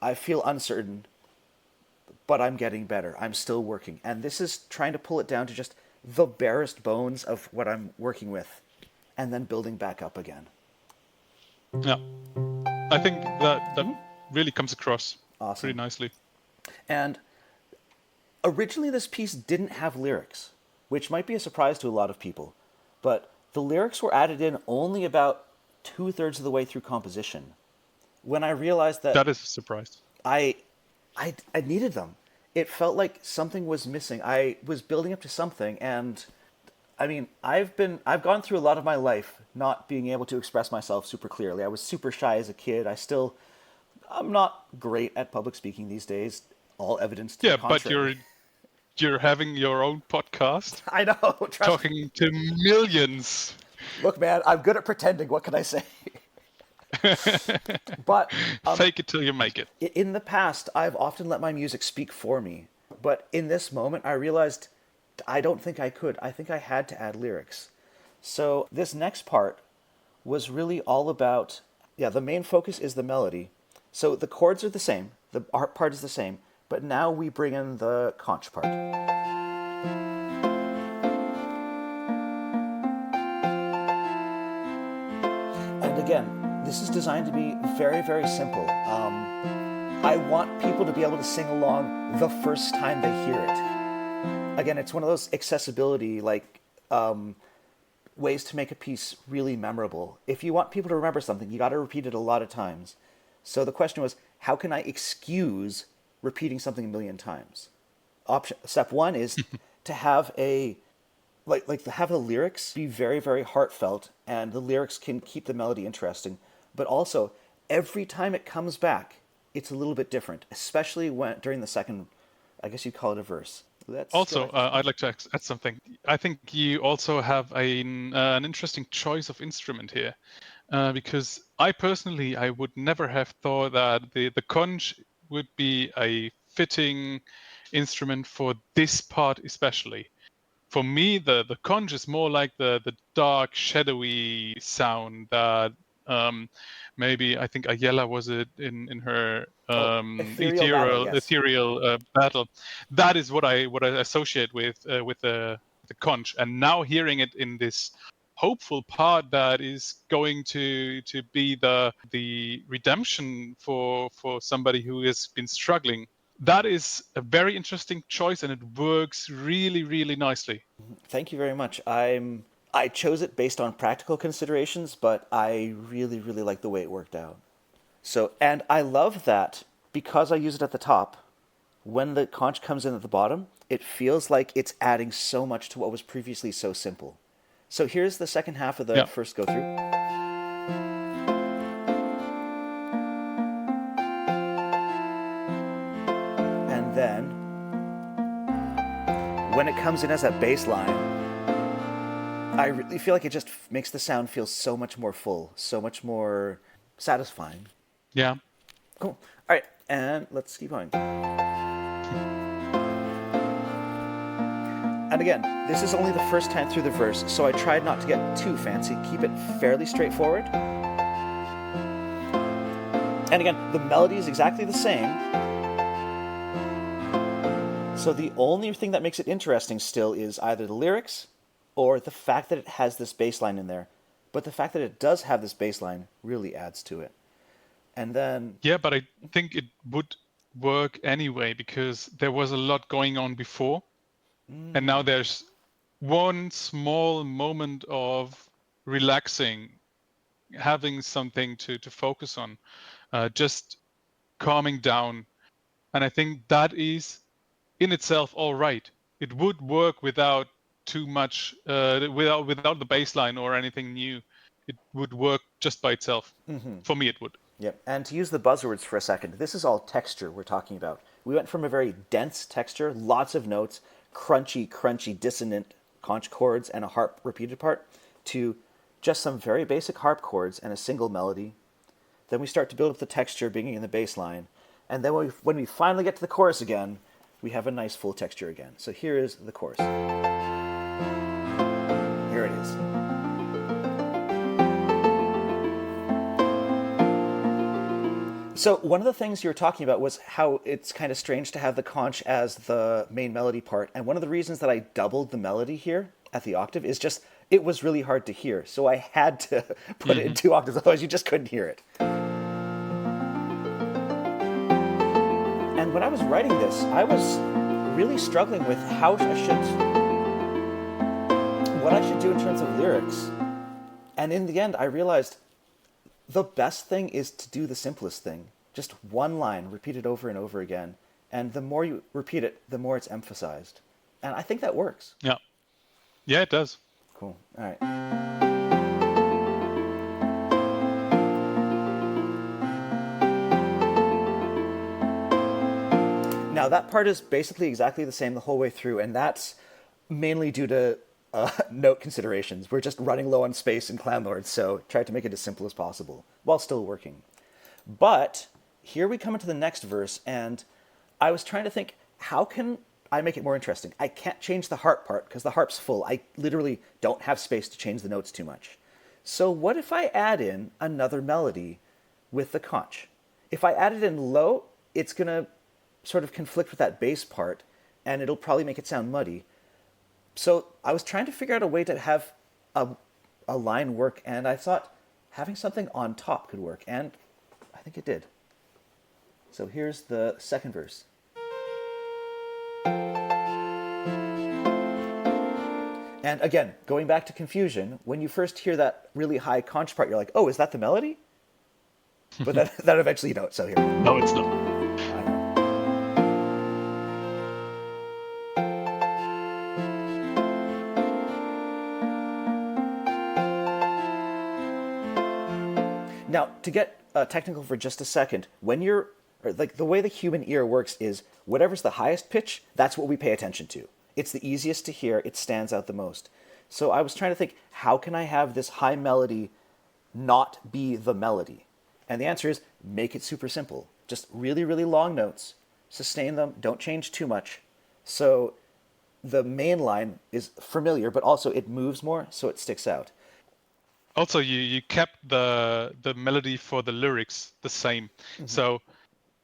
I feel uncertain, but I'm getting better. I'm still working. And this is trying to pull it down to just the barest bones of what I'm working with and then building back up again. Yeah. I think that really comes across Awesome. pretty nicely. And originally this piece didn't have lyrics, which might be a surprise to a lot of people. But the lyrics were added in only about 2/3 of the way through composition. When I realized that That is a surprise. I needed them. It felt like something was missing. I was building up to something, and I mean, I've gone through a lot of my life not being able to express myself super clearly. I was super shy as a kid. I'm not great at public speaking these days. All evidence to the contrary. But you're having your own podcast, I know. Trust me. talking to millions. Look, man, I'm good at pretending. What can I say? But fake it till you make it. in the past, I've often let my music speak for me. But in this moment, I realized I don't think I could. I think I had to add lyrics. So this next part was really all about, the main focus is the melody. So the chords are the same, the art part is the same, but now we bring in the conch part. And again, this is designed to be very, very simple. I want people to be able to sing along the first time they hear it. Again, it's one of those accessibility, ways to make a piece really memorable. If you want people to remember something, you got to repeat it a lot of times. So the question was, how can I excuse repeating something a million times? Step one is to have have the lyrics be very, very heartfelt, and the lyrics can keep the melody interesting. But also, every time it comes back, it's a little bit different, especially during the second, I guess you'd call it a verse. I'd like to add something. I think you also have an interesting choice of instrument here, because I would never have thought that the conch would be a fitting instrument for this part especially. For me, the conch is more like the dark, shadowy sound that maybe I think Ayala was it in her ethereal battle. That is what I associate with the conch. And now hearing it in this hopeful part that is going to be the redemption for somebody who has been struggling. That is a very interesting choice, and it works really, really nicely. Thank you very much. I chose it based on practical considerations, but I really, really like the way it worked out. So, and I love that because I use it at the top, when the conch comes in at the bottom, it feels like it's adding so much to what was previously so simple. So here's the second half of the first go through. And then when it comes in as that bass line, I really feel like it just makes the sound feel so much more full, so much more satisfying. Yeah. Cool. All right, and let's keep going. And again, this is only the first time through the verse, so I tried not to get too fancy, keep it fairly straightforward. And again, the melody is exactly the same. So the only thing that makes it interesting still is either the lyrics or the fact that it has this bass line in there. But the fact that it does have this bass line really adds to it. And then... Yeah, but I think it would work anyway because there was a lot going on before. And now there's one small moment of relaxing, having something to focus on, just calming down. And I think that is in itself all right. It would work without too much, without the bass line or anything new. It would work just by itself. Mm-hmm. For me, it would. Yep. And to use the buzzwords for a second, this is all texture we're talking about. We went from a very dense texture, lots of notes, crunchy, dissonant conch chords and a harp repeated part, to just some very basic harp chords and a single melody. Then we start to build up the texture, bringing in the bass line. And then when we finally get to the chorus again, we have a nice full texture again. So here is the chorus. Here it is. So one of the things you were talking about was how it's kind of strange to have the conch as the main melody part. And one of the reasons that I doubled the melody here at the octave is just it was really hard to hear. So I had to put it in 2 octaves, otherwise you just couldn't hear it. And when I was writing this, I was really struggling with what I should do in terms of lyrics. And in the end, I realized the best thing is to do the simplest thing. Just one line, repeat it over and over again. And the more you repeat it, the more it's emphasized. And I think that works. Yeah. Yeah, it does. Cool. All right. Now, that part is basically exactly the same the whole way through, and that's mainly due to note considerations. We're just running low on space in Clanlord, so tried to make it as simple as possible while still working. But here we come into the next verse, and I was trying to think, how can I make it more interesting? I can't change the harp part because the harp's full. I literally don't have space to change the notes too much. So what if I add in another melody with the conch? If I add it in low, it's going to sort of conflict with that bass part, and it'll probably make it sound muddy. So I was trying to figure out a way to have a line work, and I thought having something on top could work, and I think it did. So here's the second verse. And again, going back to confusion, when you first hear that really high conch part, you're like, oh, is that the melody? But that eventually you don't, so here. No, it's not. I know. Now, to get technical for just a second, like the way the human ear works is whatever's the highest pitch, that's what we pay attention to. It's the easiest to hear, it stands out the most. So I was trying to think, how can I have this high melody not be the melody? And the answer is, make it super simple. Just really, really long notes, sustain them, don't change too much. So the main line is familiar, but also it moves more, so it sticks out. Also, you kept the melody for the lyrics the same. Mm-hmm. So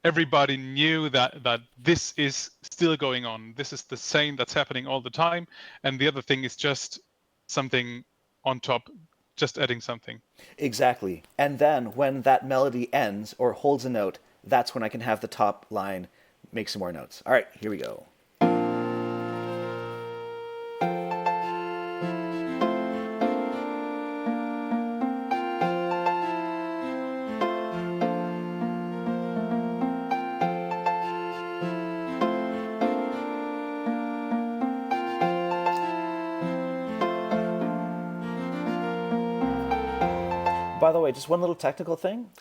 everybody knew that this is still going on. This is the same that's happening all the time. And the other thing is just something on top, just adding something. Exactly. And then when that melody ends or holds a note, that's when I can have the top line make some more notes. All right, here we go. By the way, just one little technical thing.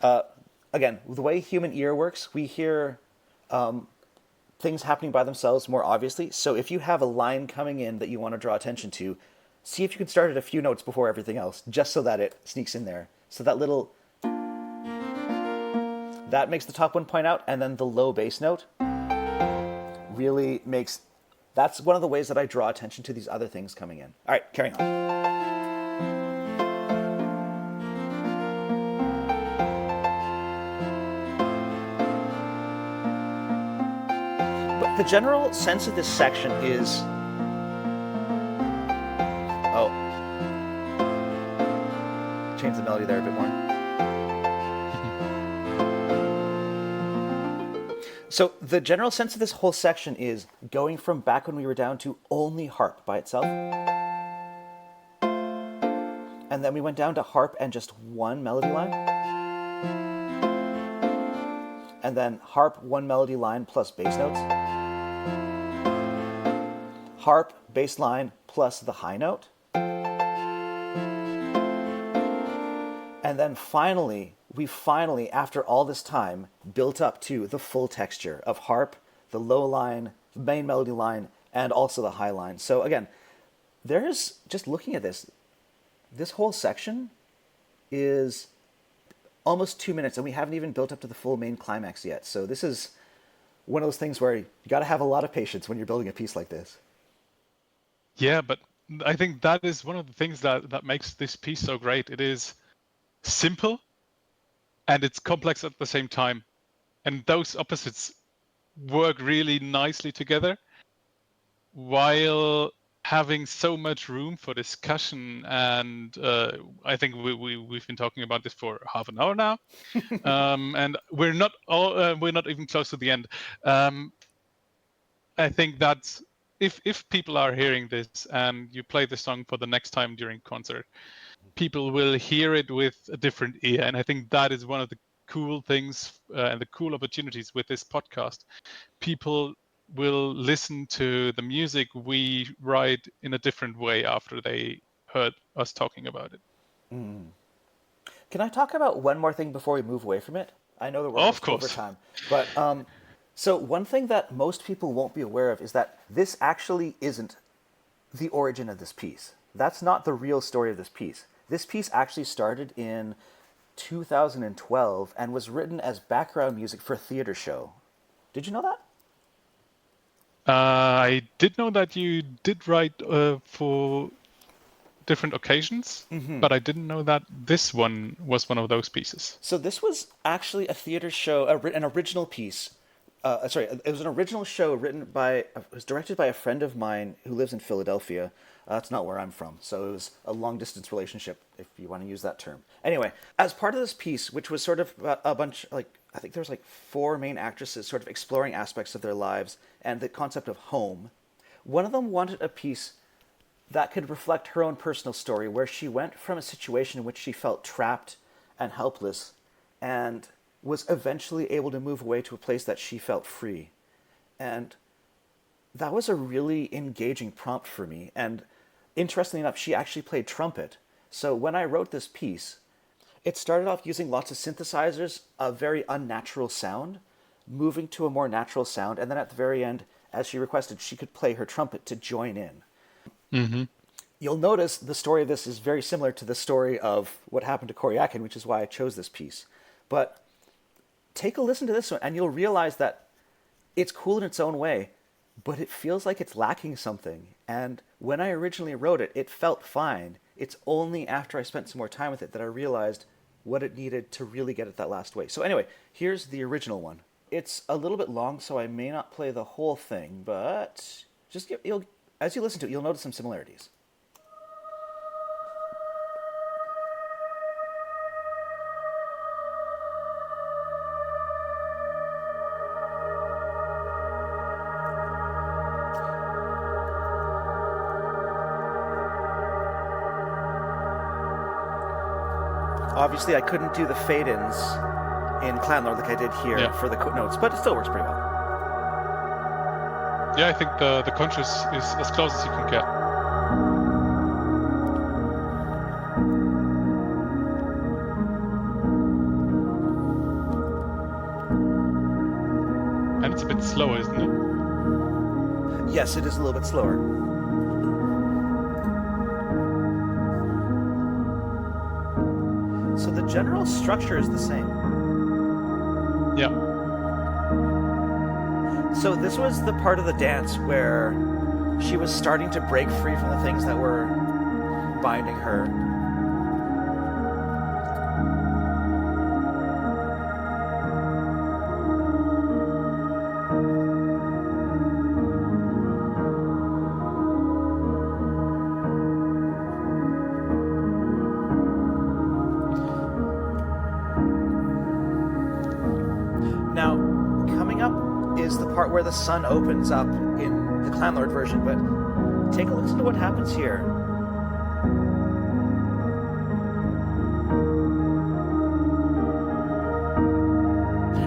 Again, the way human ear works, we hear things happening by themselves more obviously. So if you have a line coming in that you want to draw attention to, see if you can start at a few notes before everything else, just so that it sneaks in there. So that little... that makes the top one point out, and then the low bass note really makes... that's one of the ways that I draw attention to these other things coming in. All right, carrying on. The general sense of this section is... oh. Change the melody there a bit more. So the general sense of this whole section is going from back when we were down to only harp by itself. And then we went down to harp and just one melody line. And then harp, one melody line plus bass notes. Harp, bass line, plus the high note. And then finally, after all this time, built up to the full texture of harp, the low line, the main melody line, and also the high line. So again, there's, just looking at this whole section is almost 2 minutes, and we haven't even built up to the full main climax yet. So this is one of those things where you got to have a lot of patience when you're building a piece like this. Yeah, but I think that is one of the things that makes this piece so great. It is simple and it's complex at the same time. and those opposites work really nicely together, while having so much room for discussion. And I think we've been talking about this for half an hour now, and we're not even close to the end. I think that's, if people are hearing this and you play the song for the next time during concert, people will hear it with a different ear, and I think that is one of the cool things and the cool opportunities with this podcast. People will listen to the music we write in a different way after they heard us talking about it. Can I talk about one more thing before we move away from it? I know that we're Of almost over course. time, but so one thing that most people won't be aware of is that this actually isn't the origin of this piece. That's not the real story of this piece. This piece actually started in 2012 and was written as background music for a theater show. Did you know that? I did know that you did write for different occasions, but I didn't know that this one was one of those pieces. So this was actually a theater show, an original piece. Sorry, it was an original show written by, it was directed by a friend of mine who lives in Philadelphia. That's not where I'm from, so it was a long distance relationship, if you want to use that term. Anyway, as part of this piece, which was sort of a bunch, like, I think there was like 4 main actresses sort of exploring aspects of their lives and the concept of home. One of them wanted a piece that could reflect her own personal story, where she went from a situation in which she felt trapped and helpless and was eventually able to move away to a place that she felt free. And that was a really engaging prompt for me. And interestingly enough, she actually played trumpet. So when I wrote this piece, it started off using lots of synthesizers, a very unnatural sound, moving to a more natural sound, and then at the very end, as she requested, she could play her trumpet to join in. Mm-hmm. You'll notice the story of this is very similar to the story of what happened to Coriakin, which is why I chose this piece. But take a listen to this one, and you'll realize that it's cool in its own way, but it feels like it's lacking something. And when I originally wrote it, it felt fine. It's only after I spent some more time with it that I realized what it needed to really get it that last way. So anyway, here's the original one. It's a little bit long, so I may not play the whole thing, but just as you listen to it, you'll notice some similarities. Obviously, I couldn't do the fade-ins in Clanlord like I did here for the notes, but it still works pretty well. Yeah, I think the conscious is as close as you can get. And it's a bit slower, isn't it? Yes, it is a little bit slower. So the general structure is the same. Yeah. So this was the part of the dance where she was starting to break free from the things that were binding her. Now, coming up is the part where the sun opens up in the Clanlord version, but take a listen to what happens here.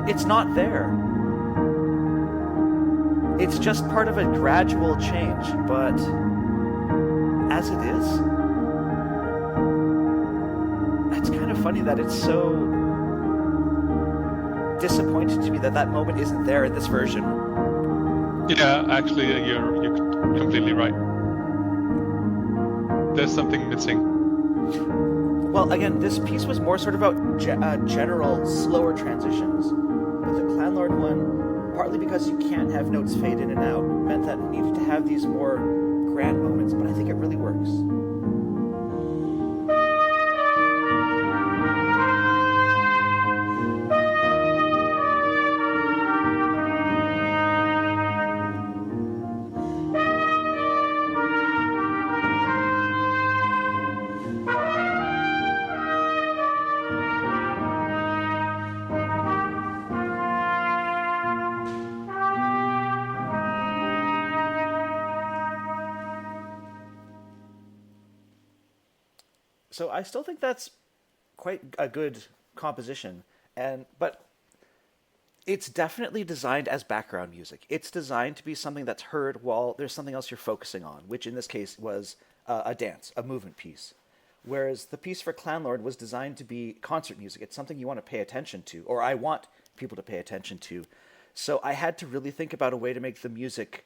It's not there. It's just part of a gradual change, but as it is, it's kind of funny that it's so disappointed to me that that moment isn't there in this version. Yeah, actually, you're completely right. There's something missing. Well, again, this piece was more sort of about general, slower transitions. But the Clanlord one, partly because you can't have notes fade in and out, meant that it needed to have these more grand moments, but I think it really works. So I still think that's quite a good composition, but it's definitely designed as background music. It's designed to be something that's heard while there's something else you're focusing on, which in this case was a dance, a movement piece. Whereas the piece for Clanlord was designed to be concert music. It's something you want to pay attention to, or I want people to pay attention to. So I had to really think about a way to make the music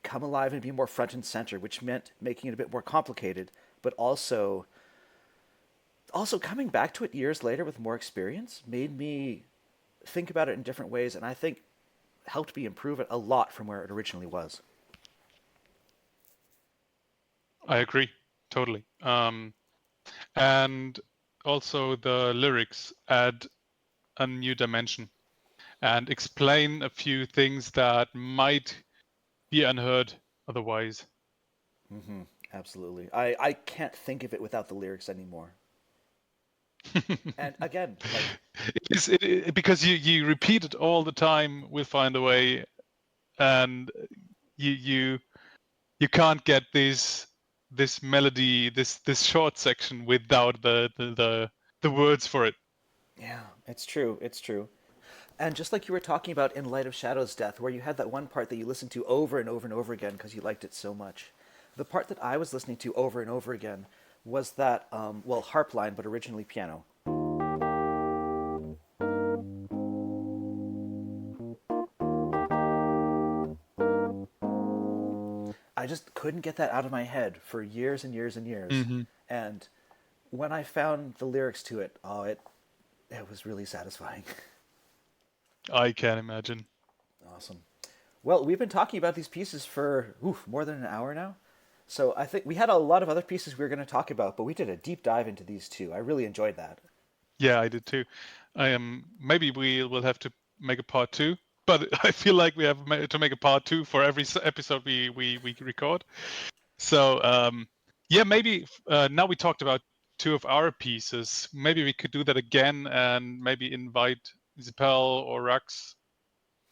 come alive and be more front and center, which meant making it a bit more complicated, but also coming back to it years later with more experience made me think about it in different ways, and I think helped me improve it a lot from where it originally was. I agree totally. And also the lyrics add a new dimension and explain a few things that might be unheard otherwise. Absolutely. I can't think of it without the lyrics anymore. And again, like, Because you repeat it all the time. We'll find a way, and you can't get this melody, this short section without the words for it. yeah, it's true. It's true. And just like you were talking about in Light of Shadow's death, where you had that one part that you listened to over and over and over again because you liked it so much, the part that I was listening to over and over again was that, harp line, but originally piano. I just couldn't get that out of my head for years and years and years. Mm-hmm. And when I found the lyrics to it, it was really satisfying. I can imagine. Awesome. Well, we've been talking about these pieces for more than an hour now. So I think we had a lot of other pieces we were going to talk about, but we did a deep dive into these two. I really enjoyed that. Yeah, I did too. Maybe we will have to make a part two, but I feel like we have to make a part two for every episode we record. So yeah, maybe now we talked about two of our pieces. Maybe we could do that again and maybe invite Zipel or Rax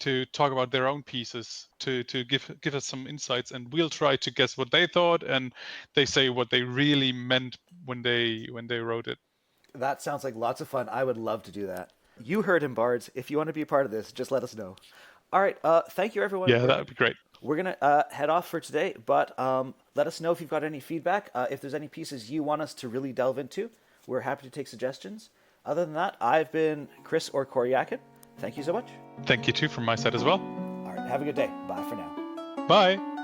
to talk about their own pieces to give us some insights, and we'll try to guess what they thought and they say what they really meant when they wrote it. That sounds like lots of fun. I would love to do that. You heard him, Bards. If you want to be a part of this, just let us know. All right. Thank you, everyone. Yeah, that would be great. We're going to head off for today, but let us know if you've got any feedback. If there's any pieces you want us to really delve into, we're happy to take suggestions. Other than that, I've been Chris or Coriakin. Thank you so much. Thank you too from my side as well. All right. Have a good day. Bye for now. Bye.